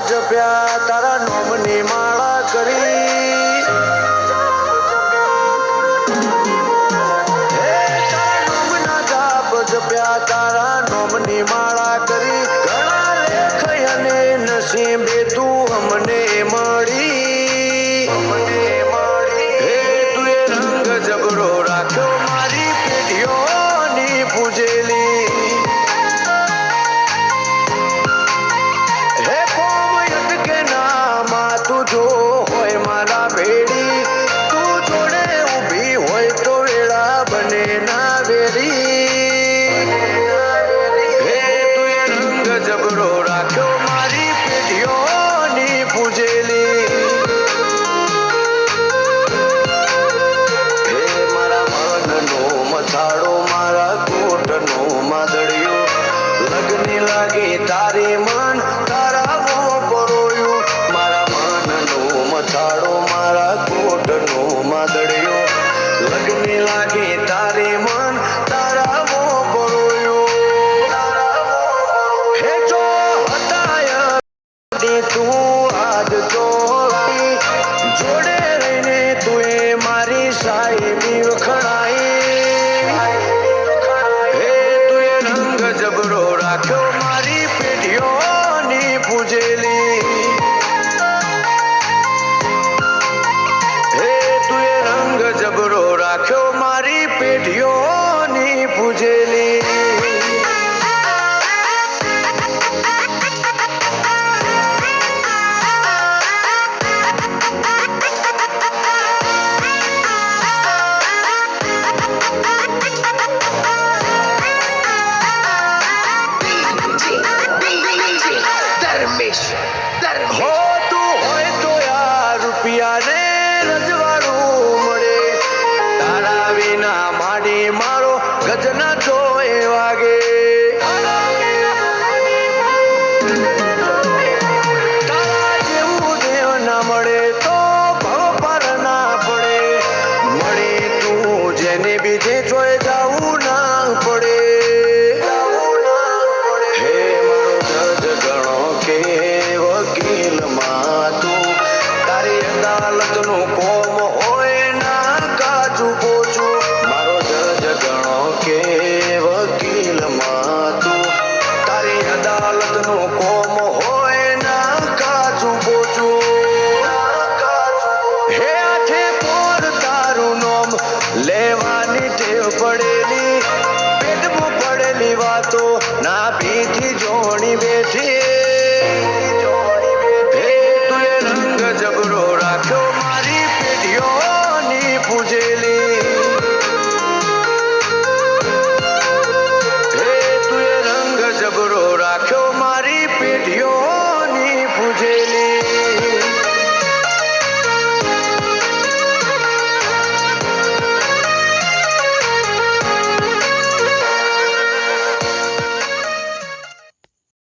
જપ્યા તારા નોમની માળા કરી જપ્યા તારા નોમની માળા કરી ઘણા લેખ અને નસીબે તું અમને મળી હે તું એ રંગ જબરો રાખ્યો મારી પેઢીઓની પૂજેલી હે કોમ અટકે નામાં તું જો હોય મારા ભેડી તું જોડે ઊભી હોય તો વેળા બને ના વેરી જબરો રાખ્યો મારી પેઢીઓની પૂજેલી હે મારા મનનો મથાળો મારા કોટનો માદળિયો લગ્ન લાગે તારી મન તારા મોં પરોયું મારા મનનો મથાળો મારા કોટનો માદળિયો લગ્ન લાગે તારી મન તારા મોં પરોયું તું આજ તો જોડે રહીને તું મારી સાહેબી વખણાઈ હે તું એ રંગ જબરો રાખ્યો મારી પેઢીઓની પૂજેલી હે તું એ રંગ જબરો રાખ્યો મારી પેઢીઓની પૂજેલી हो